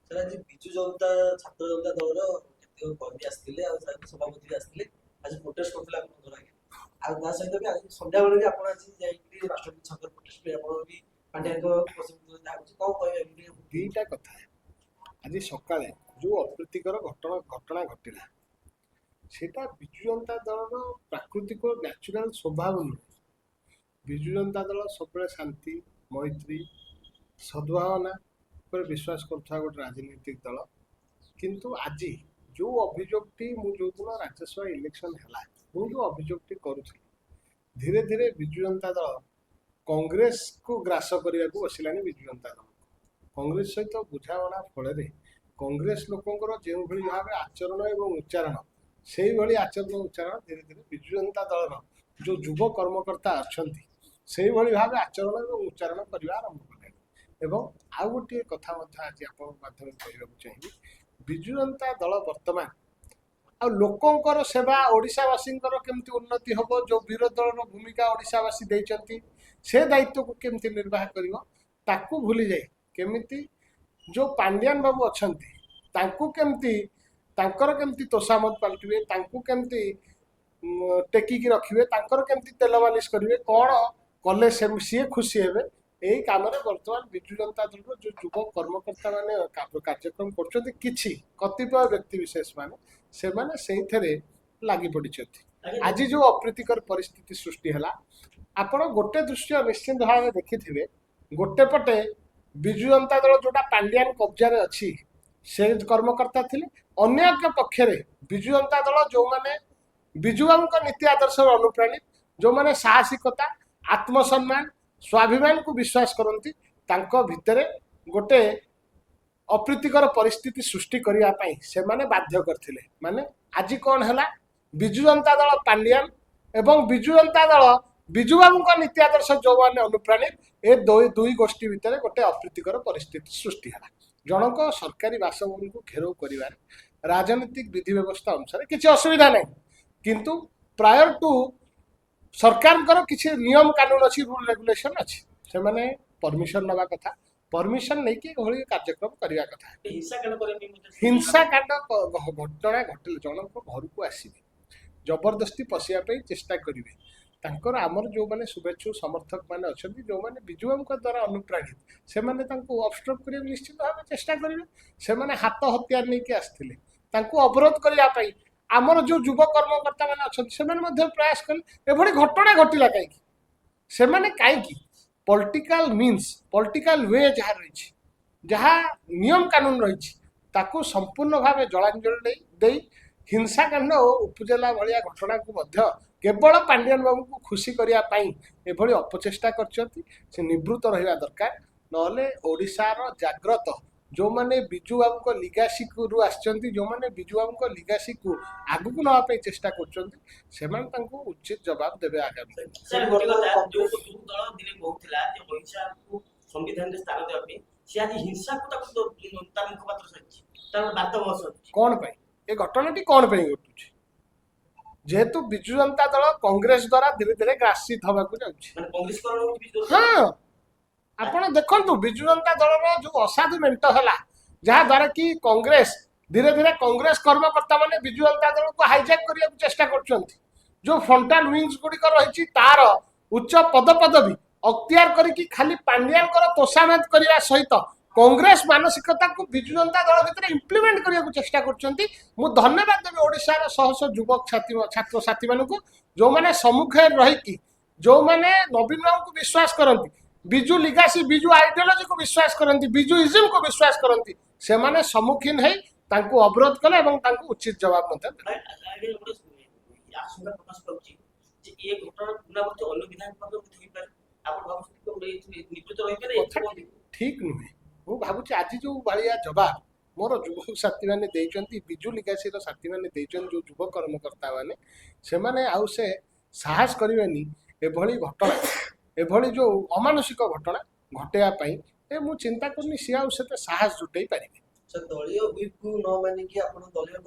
Sir ଆଜି ବିଜୁ ଜନତା ଛାତ୍ର ଜନତା ଦଳର କେତେକ କର୍ମୀ ଆସିଥିଲେ ଆଉ ସଭାପତି ବି ଆସିଥିଲେ ଆଜି ପ୍ରୋଟେଷ୍ଟ କରୁଥିଲେ ଆପଣଙ୍କର ଆଜ୍ଞା। ଆଉ ତା ସହିତ ବି ଆଜି ସନ୍ଧ୍ୟାବେଳେ ବି ଆପଣ ଆଜି ଯାଇକି ରାଷ୍ଟ୍ରପତି ଛାତ୍ର ପ୍ରୋଟେଷ୍ଟ ପାଇଁ ଆପଣ ବି ପାଣ୍ଡିଆଙ୍କ ପ୍ରସଙ୍ଗ ଯାହା ହଉଛି କଣ କହିବେ ଟିକେ? ଦିଟା କଥା ଆଜି ସକାଳେ ଯୋଉ ଅପ୍ରୀତିକର ଘଟଣା ଘଟିଲା ସେଟା ବିଜୁ ଜନତା ଦଳର ପ୍ରାକୃତିକ ନ୍ୟାଚୁରାଲ ସ୍ୱଭାବ ନୁହେଁ। ବିଜୁ ଜନତା ଦଳ ସବୁବେଳେ ଶାନ୍ତି ମୈତ୍ରୀ ସଦ୍ଭାବନା ଉପରେ ବିଶ୍ୱାସ କରୁଥିବା ଗୋଟେ ରାଜନୈତିକ ଦଳ। କିନ୍ତୁ ଆଜି ଯୋଉ ଅଭିଯୋଗଟି ମୁଁ ଯୋଉଦିନ ରାଜ୍ୟସଭା ଇଲେକ୍ସନ ହେଲା ମୁଁ ଯୋଉ ଅଭିଯୋଗଟି କରୁଥିଲି, ଧୀରେ ଧୀରେ ବିଜୁ ଜନତା ଦଳ କଂଗ୍ରେସକୁ ଗ୍ରାସ କରିବାକୁ ବସିଲାଣି। ବିଜୁ ଜନତା ଦଳ କଂଗ୍ରେସ ସହିତ ବୁଝାମଣା ଫଳରେ କଂଗ୍ରେସ ଲୋକଙ୍କର ଯେଉଁଭଳି ଭାବେ ଆଚରଣ ଏବଂ ଉଚ୍ଚାରଣ ସେଇଭଳି ଆଚରଣ ଉଚ୍ଚାରଣ ଧୀରେ ଧୀରେ ବିଜୁ ଜନତା ଦଳର ଯୋଉ ଯୁବ କର୍ମକର୍ତ୍ତା ଅଛନ୍ତି ସେଇଭଳି ଭାବେ ଆଚରଣ ଏବଂ ଉଚ୍ଚାରଣ କରିବା ଆରମ୍ଭ କଲେଣି। ଏବଂ ଆଉ ଗୋଟିଏ କଥା ମଧ୍ୟ ଆଜି ଆପଣଙ୍କ ମାଧ୍ୟମରେ କହିବାକୁ ଚାହିଁବି, ବିଜୁ ଜନତା ଦଳ ବର୍ତ୍ତମାନ ଆଉ ଲୋକଙ୍କର ସେବା ଓଡ଼ିଶାବାସୀଙ୍କର କେମିତି ଉନ୍ନତି ହେବ, ଯୋଉ ବିରୋଧୀ ଦଳର ଭୂମିକା ଓଡ଼ିଶାବାସୀ ଦେଇଛନ୍ତି ସେ ଦାୟିତ୍ୱକୁ କେମିତି ନିର୍ବାହ କରିବ ତାକୁ ଭୁଲି ଯାଇ କେମିତି ଯୋଉ ପାଣ୍ଡିଆନ ବାବୁ ଅଛନ୍ତି ତାଙ୍କୁ କେମିତି ତାଙ୍କର କେମିତି ତୋଷାମତ ପାଲଟିବେ, ତାଙ୍କୁ କେମିତି ଟେକିକି ରଖିବେ, ତାଙ୍କର କେମିତି ତେଲ ମାଲିସ କରିବେ, କ'ଣ କଲେ ସିଏ ଖୁସି ହେବେ, ଏଇ କାମରେ ବର୍ତ୍ତମାନ ବିଜୁ ଜନତା ଦଳର ଯୋଉ ଯୁବ କର୍ମକର୍ତ୍ତା ମାନେ କାର୍ଯ୍ୟକ୍ରମ କରୁଛନ୍ତି କିଛି କତିପୟ ବ୍ୟକ୍ତି ବିଶେଷ ମାନେ ସେମାନେ ସେଇଥିରେ ଲାଗି ପଡ଼ିଛନ୍ତି। ଆଜି ଯୋଉ ଅପ୍ରୀତିକର ପରିସ୍ଥିତି ସୃଷ୍ଟି ହେଲା ଆପଣ ଗୋଟେ ଦୃଶ୍ୟ ନିଶ୍ଚିନ୍ତ ଭାବେ ଦେଖିଥିବେ, ଗୋଟେ ପଟେ ବିଜୁ ଜନତା ଦଳ ଯୋଉଟା ପାଣ୍ଡିଆନ କବ୍ଜାରେ ଅଛି ସେ କର୍ମକର୍ତ୍ତା ଥିଲେ, ଅନ୍ୟ ଏକ ପକ୍ଷରେ ବିଜୁ ଜନତା ଦଳ ଯୋଉମାନେ ବିଜୁବାବୁଙ୍କ ନୀତି ଆଦର୍ଶର ଅନୁପ୍ରାଣୀ, ଯୋଉମାନେ ସାହସିକତା ଆତ୍ମସମ୍ମାନ ସ୍ୱାଭିମାନକୁ ବିଶ୍ୱାସ କରନ୍ତି ତାଙ୍କ ଭିତରେ ଗୋଟେ ଅପ୍ରୀତିକର ପରିସ୍ଥିତି ସୃଷ୍ଟି କରିବା ପାଇଁ ସେମାନେ ବାଧ୍ୟ କରିଥିଲେ। ମାନେ ଆଜି କ'ଣ ହେଲା, ବିଜୁ ଜନତା ଦଳ ପାଣ୍ଡିଆନ ଏବଂ ବିଜୁ ଜନତା ଦଳ ବିଜୁବାବୁଙ୍କ ନୀତି ଆଦର୍ଶ ଯୋଉମାନେ ଅନୁପ୍ରାଣୀ ଏ ଦୁଇ ଗୋଷ୍ଠୀ ଭିତରେ ଗୋଟେ ଅପ୍ରୀତିକର ପରିସ୍ଥିତି ସୃଷ୍ଟି ହେଲା। ଜଣଙ୍କ ସରକାରୀ ବାସଭବନକୁ ଘେରାଉ କରିବାରେ ରାଜନୈତିକ ବିଧି ବ୍ୟବସ୍ଥା ଅନୁସାରେ କିଛି ଅସୁବିଧା ନାହିଁ, କିନ୍ତୁ ପ୍ରାୟର ଟୁ ସରକାରଙ୍କର କିଛି ନିୟମ କାନୁନ ଅଛି, ରୁଲ ରେଗୁଲେସନ ଅଛି, ସେମାନେ ପରମିଶନ ନେବା କଥା, ପରମିଶନ ନେଇକି ଏଭଳି କାର୍ଯ୍ୟକ୍ରମ କରିବା କଥା। ହିଂସାକାଣ୍ଡ ଘଟଣା ଘଟିଲେ ଜଣଙ୍କ ଘରକୁ ଆସିବେ ଜବରଦସ୍ତି ପଶିବା ପାଇଁ ଚେଷ୍ଟା କରିବେ, ତାଙ୍କର ଆମର ଯୋଉମାନେ ଶୁଭେଚ୍ଛୁ ସମର୍ଥକ ମାନେ ଅଛନ୍ତି ଯୋଉମାନେ ବିଜୁବାବୁଙ୍କ ଦ୍ୱାରା ଅନୁପ୍ରାଣିତ ସେମାନେ ତାଙ୍କୁ ଅବଷ୍ଟ୍ରକ୍ କରିବାକୁ ନିଶ୍ଚିତ ଭାବେ ଚେଷ୍ଟା କରିବେ। ସେମାନେ ହାତ ହତିଆର ନେଇକି ଆସିଥିଲେ, ତାଙ୍କୁ ଅବରୋଧ କରିବା ପାଇଁ ଆମର ଯୋଉ ଯୁବ କର୍ମକର୍ତ୍ତା ମାନେ ଅଛନ୍ତି ସେମାନେ ମଧ୍ୟ ପ୍ରୟାସ କଲେ। ଏଭଳି ଘଟଣା ଘଟିଲା କାହିଁକି, ସେମାନେ କାହିଁକି ପଲିଟିକାଲ ମିନ୍ସ ପଲିଟିକାଲ ୱେ ଯାହା ରହିଛି ଯାହା ନିୟମ କାନୁନ ରହିଛି ତାକୁ ସମ୍ପୂର୍ଣ୍ଣ ଭାବେ ଜଳାଞ୍ଜଳି ଦେଇ ହିଂସାକାଣ୍ଡ ଓ ଉପୁଜେଲା ଭଳିଆ ଘଟଣାକୁ ମଧ୍ୟ କେବଳ ପାଣ୍ଡିଆନ ବାବୁଙ୍କୁ ଖୁସି କରିବା ପାଇଁ ଏଭଳି ଅପଚେଷ୍ଟା କରିଛନ୍ତି। ସେ ନିବୃତ୍ତ ରହିବା ଦରକାର, ନହେଲେ ଓଡ଼ିଶାର ଜାଗ୍ରତ ଯୋଉମାନେ ବିଜୁବାବୁଙ୍କ ଲିଗାସିରୁ ଆସିଛନ୍ତି, ଯୋଉମାନେ ବିଜୁବାବୁଙ୍କ ଲିଗାସିକୁ ଆଗକୁ ନେବା ପାଇଁ ଚେଷ୍ଟା କରୁଛନ୍ତି ସେମାନେ ତାଙ୍କୁ ଉଚିତ ଜବାବ ଦେବେ ଆଗାମୀ ସମ୍ବିଧାନରେ ସ୍ଥାନ ଦେବା ପାଇଁ ସେ ଆଜି ହିଂସାକୁ ତାକୁ ତା ମୁଖପାତ୍ର ସାଜିଛି, ତାର ବାର୍ତ୍ତା ବସ କ'ଣ ପାଇଁ ଏ ଘଟଣାଟି କ'ଣ ପାଇଁ ଘଟୁଛି, ଯେହେତୁ ବିଜୁ ଜନତା ଦଳ କଂଗ୍ରେସ ଦ୍ୱାରା ଧୀରେ ଧୀରେ ଗ୍ରାସିତ ହବାକୁ ଯାଉଛି। ହଁ, ଆପଣ ଦେଖନ୍ତୁ ବିଜୁ ଜନତା ଦଳର ଯୋଉ ଅସାଧୁ ମେଣ୍ଟ ହେଲା ଯାହା ଦ୍ୱାରା କି କଂଗ୍ରେସ ଧୀରେ ଧୀରେ କଂଗ୍ରେସ କର୍ମକର୍ତ୍ତା ମାନେ ବିଜୁ ଜନତା ଦଳକୁ ହାଇଜାକ୍ କରିବାକୁ ଚେଷ୍ଟା କରୁଛନ୍ତି। ଯୋଉ ଫ୍ରଣ୍ଟାଲ ୱିଙ୍ଗସ ଗୁଡ଼ିକ ରହିଛି ତାର ଉଚ୍ଚ ପଦପଦବୀ ଅକ୍ତିଆର କରିକି ଖାଲି ପାଣ୍ଡିଆନଙ୍କର ତୋଷାମତ କରିବା ସହିତ କଂଗ୍ରେସ ମାନସିକତାକୁ ବିଜୁ ଜନତା ଦଳ ଭିତରେ ଇମ୍ପ୍ଲିମେଣ୍ଟ କରିବାକୁ ଚେଷ୍ଟା କରୁଛନ୍ତି। ମୁଁ ଧନ୍ୟବାଦ ଦେବି ଓଡ଼ିଶାର ଶହ ଶହ ଯୁବକ ଛାତ୍ରଛାତ୍ରୀ ମାନଙ୍କୁ ଯୋଉମାନେ ସମ୍ମୁଖରେ ରହିକି ଯୋଉମାନେ ନବୀନ ବାବୁଙ୍କୁ ବିଶ୍ୱାସ କରନ୍ତି, ବିଜୁ ଲିଗାସି ବିଜୁ ଆଇଡିଓଲୋଜିକୁ ବିଶ୍ୱାସ କରନ୍ତି, ବିଜୁ ଇଜିମକୁ ବିଶ୍ୱାସ କରନ୍ତି, ସେମାନେ ସମ୍ମୁଖୀନ ହେଇ ତାଙ୍କୁ ଅବରୋଧ କଲେ ଏବଂ ତାଙ୍କୁ ଉଚିତ ଜବାବ ମଧ୍ୟ ଦେଲେ। ଆଶଙ୍କା ପ୍ରକାଶ ପାଉଛି ଯେ ଏ ଘଟଣା ପୁନରାବୃତ୍ତି ଅନ୍ୟ ବିଧାନସଭାରେ ହୋଇପାରେ, ଆପଣ ଭାବୁଛନ୍ତି ନିବୃତ୍ତ ରହିପାରେ? ଠିକ ନୁହେଁ, ମୁଁ ଭାବୁଛି ଆଜି ଯୋଉ ଭଳିଆ ଜବାବ ମୋର ଯୁବକ ସାଥୀମାନେ ଦେଇଛନ୍ତି, ବିଜୁ ଲିଗାସିର ସାଥୀମାନେ ଦେଇଛନ୍ତି, ଯୋଉ ଯୁବ କର୍ମକର୍ତ୍ତା ମାନେ ସେମାନେ ଆଉ ସେ ସାହସ କରିବେନି ଏଭଳି ଘଟଣା ଏଭଳି ଯୋଉ ଅମାନୁଷିକ ଘଟଣା ଘଟେଇବା ପାଇଁ। ମୁଁ ଚିନ୍ତା କରୁନି ସିଏ ଆଉ ସେତେ ସାହସ ଜୁଟେଇ ପାରିବେ। ଦଳୀୟ ହୁଇପକୁ ନ ମାନିକି ଆପଣ ଦଳୀୟ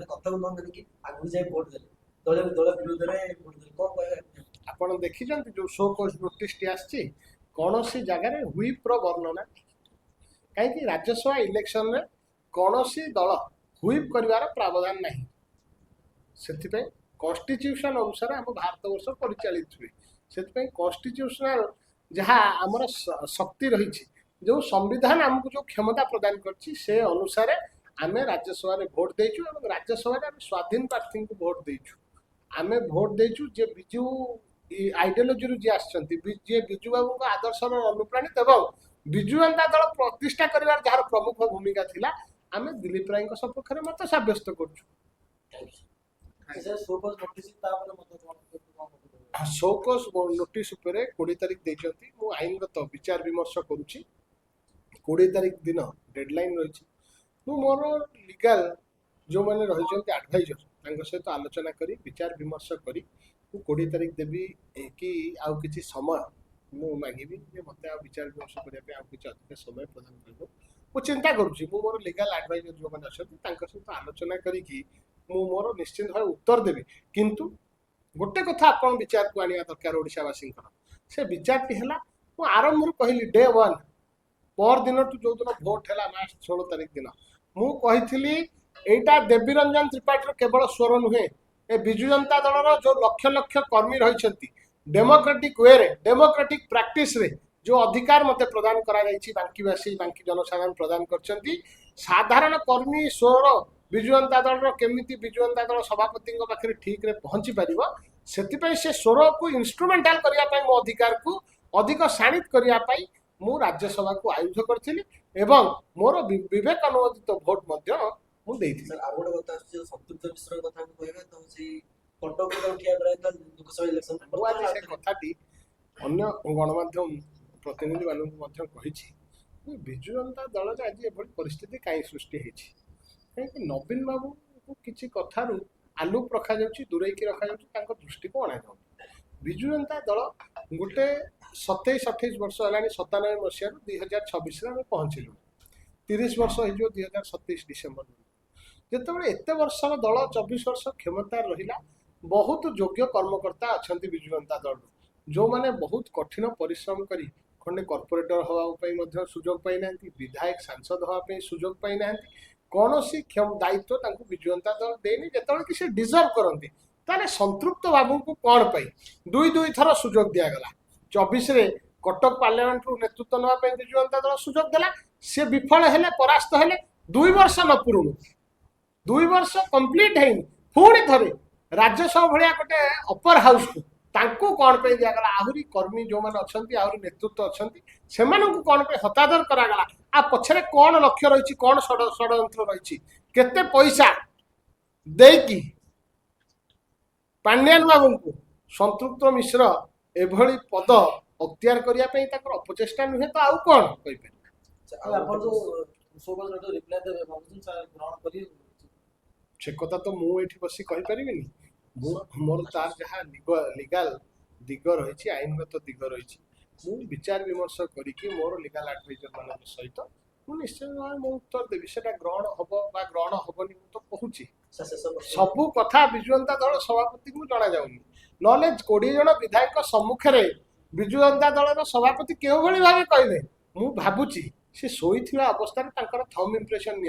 କଥାକୁ ନ ମାନିକି ଆଗକୁ ଯାଇ ଭୋଟ ଦେଲେ, ଦଳ ବିରୋଧରେ ଭୋଟ ଦେଲେ, କ'ଣ କହିବେ? ଆପଣ ଦେଖିଛନ୍ତି ଯୋଉ ଶୋ କଜ୍ ନୋଟିସଟି ଆସିଛି କୌଣସି ଜାଗାରେ ହୁଇପ୍ର ବର୍ଣ୍ଣନା, कहीं राज्यसभा इलेक्शन रे कौनसी दल हुईप करिवार प्रावधान नहीं से कन्स्टिट्यूशन अनुसार आम भारत वर्ष परिचालित हुए से कन्स्टिट्यूशनल जहाँ आमर शक्ति रही जो संविधान आमको जो क्षमता प्रदान करछि से अनुसार आम राज्यसभा भोट देचु और राज्यसभा स्वाधीन प्रार्थी को भोट देचु आम भोट देचु जे बिजु आइडियोलोजी जी आसछंती जे बिजु बाबू आदर्श अनुप्राणित एवं बिजु जनता दल प्रतिष्ठा करिवार जार प्रमुख भूमिका थिला आम दिलीप राय सपक्ष में मत सब्यस्त करछु शोकस नोटिस 20 तारिख देइछंती मु आईनगत विचार विमर्श करूची 20 तारिख दिन डेडलाइन रही मु मोर लीगल जो मैंने रही एडभाइजर तांको सहित आलोचना करी विचार विमर्श करी मु 20 तारिख देवी कि आउ किछि समय मु मांगीबी जे मते आ विचार विमर्श करिया पे आ किछि अधिक समय प्रदान करबो मु चिंता करूची मु मोर लीगल एडभाइजर जो मैंने अछंती तांको सहित आलोचना करी कि मु मोर निश्चित भाव उत्तर देबी किंतु गोटे कथा आपण विचार को आनिया दरकार ओडिशावासी से विचारटी है मु आरंभ कहली डे 1 पर दिन जो दिन भोट है मार्च 16 तारिख दिन मु कही एटा देवी रंजन त्रिपाठी केवल स्वर नुहे ए विजु जनता दल जो लक्ष लक्ष कर्मी रही डेमोक्रेटिक वे डेमोक्रेटिक प्रैक्टिस रे जो अधिकार मते प्रदान करा जायछि बांकीवासी बांकी जनसाधारण प्रदान करछंती साधारण कर्मी स्वर विजु जनता दल केमिति विजु जनता दल सभापति पाखे ठीक रे पहुंची पारिबो सेतिपई से स्वर को इंस्ट्रुमेंटाल करिया पई मो अधिकार को अधिक शाणित करिया पई मु राज्यसभा को आयुध करथिली एवं मोर विवेक अनुमोदित भोट मध्य मु देइथिली सर आ गोटे कथा जे संतृप्त मिश्र कथा को कहबे तो से कटक को ठिया कराइता लोकसभा इलेक्शन मु आज से कथाटी अन्य गणमाध्यम प्रतिनिधि मानक मध्य कहिछि विजु जनता दल रे आज एभली परिस्थिति काई सृष्टि हेछि कहीं नवीन बाबू को किसी कथारू आलुप रखा जाउछि दूरेकी रखा जाउछि तांको दृष्टि को अणा जाउछि विजु जनता दल गोटे 27-28 वर्ष हेलानी 97 मसीह 2026 रे पहुंचलु 30 वर्ष हो 2027 डिसेंबर जेतेबेले एते वर्षर दल 24 वर्ष क्षमता रहिला बहुत योग्य कर्मकर्ता अछंती विजु जनता दल जो माने बहुत कठिन परिश्रम करी खंडे कॉर्पोरेटर हवा सुजोग पाई नांती विधायक सांसद हवा सुजोग पाई नांती कौन सी दायित्व विजु जनता दल देनी जिते कि डिजर्व करती ताले संतृप्त बाबू को कौन पाई दुई थर सुजोग दिगला 24 रे कटक पार्लियामेंट रु नेतृत्व नापी विजु जनता दल सुजोग देला सी विफल हेले परास्त हेले 2 वर्ष न पूर्ण 2 वर्ष कंप्लीट है पुणी थे राज्यसभा भाया गोटे अपर हाउस को तांको कौन पे दिगला आहरी कर्मी जो मैंने अच्छा आहरी नेतृत्व अच्छा से कौन पे हतादर करागला आ पछरे कौन लक्ष्य रही कौन षड्यंत्र रही केते पैसा देकी पांड्यान बाबू को संतृप्त मिश्र एभली पद अख्तियार करिया पे ताकर अपचेष्टा नुहे तो आउ कौन कहि पे आपण जो सोबत रो रिप्लाई देबे बाबू सर ग्रहण करी से कथा तो मु एठी बसी कहि परिबिनी मोर तार जहाँ लीगल दिग रही आईनगत दिग रही मु विचार विमर्श करी मोर लीगल एडवाइजर मान सहित मु निश्चय भाव मो उत्तर देवी से ग्रहण हम बा ग्रहण हेनी तो कहूँ सबू कथा विजु जनता दल सभापति को जना जाऊनी ना 20 जन विधायक सम्मुखें विजु जनता दल सभापति क्यों भाई भाव कहले मु भावुची से शोईथिबा अवस्था थम इम्प्रेशन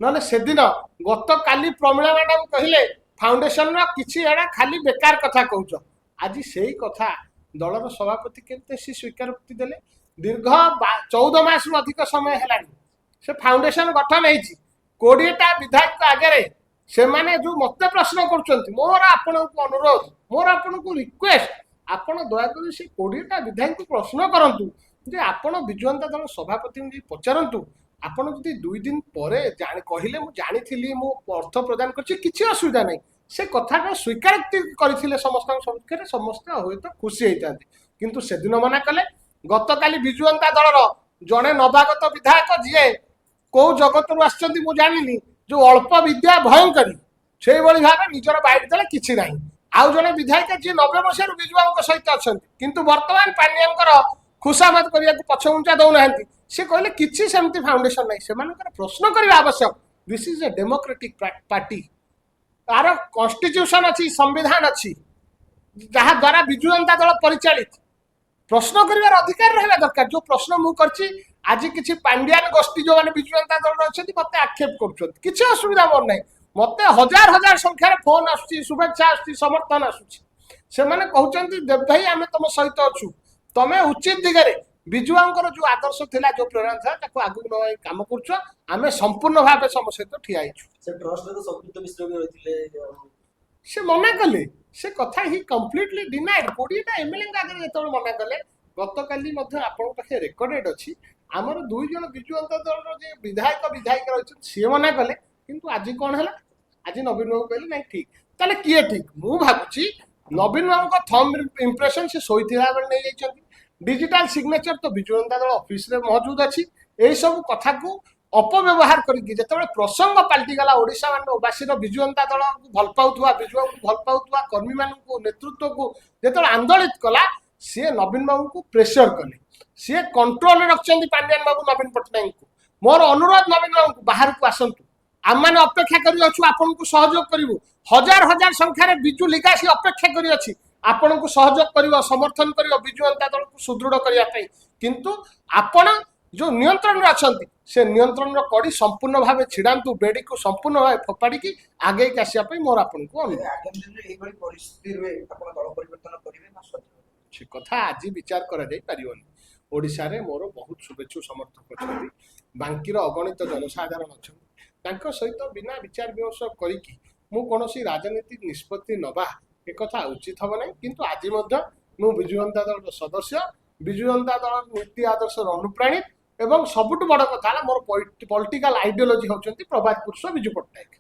ना से दिन गत काली प्रमिला मैडम कहले फाउंडेशन किसी एडा खाली बेकार कथा कहूच आज से कथा दलर सभापति केते सी स्वीकृति देले दीर्घ 14 मास अधिक समय है से फाउंडेशन गठन होती 20टा विधायक आगे से माने जो मत प्रश्न कर मोर आपण को अनुरोध मोर आपण को रिक्वेस्ट आपण दयाकोरी से 20टा विधायक को प्रश्न करंतु जे आपण विजु जनता दल सभापति पचारंतु आपण जदि 2 दिन पर कहले मु जानी मु अर्थ प्रदान कर असुविधा नहीं से कथा स्वीकार करते समस्त सम्मुखें समस्त हुए तो खुशी होता किंतु से दिन मना कले गत काली विजु जनता दलर जड़े नवागत विधायक जी कौ जगत रु आसनी जो अल्प विद्या भयंकरी से भाव निजर बैठ देले किसी ना आउ जड़े विधायक जी 90 मसीह विजु बाबू सहित अच्छा किंतु बर्तमान पांड्यानकर खुशामत करने पछघुंचा दौना सी कहले किसी सेमती फाउंडेशन नहीं से प्रश्न करने आवश्यक this is a democratic party तार कॉन्स्टिट्यूशन अच्छी संविधान अच्छी जहाँ द्वारा विजु जनता दल परिचालित प्रश्न कर अधिकार रहा दरकार जो प्रश्न मु करछि आज किसी पांड्यान गोष्ठी जो मैंने विजु जनता दल अच्छे मत आक्षेप कर असुविधा मोर ना मत हजार हजार संख्यार फोन आसुची शुभेच्छा आसुची समर्थन आसुची से मैंने कहते देव भाई आम तुम सहित अच्छु तमें उचित दिगरे विजुआंकर जो आदर्श थिला जो प्रेरणा था ताको आगु न काम करछ आमे संपूर्ण भाव सम सहित ठिया आइछु से ट्रस्ट रे तो संयुक्त मिश्र भी रहिथिले से मना कले से कथा ही कम्प्लीटली डिनाइड 20टा एमएलए आगे जो मना कले गतकाली आपण पाखे रेकर्डेड अच्छी आमर दुई जन विजु जनता दल जे विधायक विधायिका रही सी मना कले किंतु आज कौन है आज नवीन बाबू कहले नहीं ठीक ताले किए ठीक मु भाबुची नवीन बाबू को थंब इंप्रेशन से सोईथिला बेले नहीं जाइछंती डिजिटल सिग्नेचर तो विजु जनता दल ऑफिस रे मौजूद अच्छी एई सब कथा को अपव्यवहार करके जिते प्रसंग पाल्टिगला ओडिशा बासीर विजु जनता दल भल पाउथुवा विजु को भल पाउथुवा कर्मी मानू नेतृत्व को जिते आंदोलित कला सी नवीन बाबू को प्रेसर कले सी कंट्रोल रखते पांड्यान बाबू नवीन पट्टनायक को मोर अनुरोध नवीन बाबू को बाहर को आसतु आम मैंने अपेक्षा करूँ आपन को सहयोग करूँ हजार हजार संख्यार विजु लिगासी अपेक्षा करी अछि आपण को सहयोग कर समर्थन कर विजु जनता दल को सुदृढ़ करने किंतु आपण जो नियंत्रण अच्छा से नियंत्रण कड़ी संपूर्ण भाव छिड़ातु बेड़ी को संपूर्ण भाव फोपाड़ी आगे आसापी मोर आपन को से कथा आज विचार करा मोर बहुत शुभेच्छु समर्थक अच्छा बांकीर अगणित जनसाधारण अच्छा सहित बिना विचार विमर्श करी कौन राजनीतिक निष्पत्ति नवा एक उचित हम ना किंतु आज मु विजु जनता दल सदस्य विजु जनता दल नीति आदर्श अनुप्राणित एवं सबुठ बड़ कथा मोर पॉलिटिकल आइडियोलॉजी होचंती प्रभात पुरुष विजु पट्टनायक।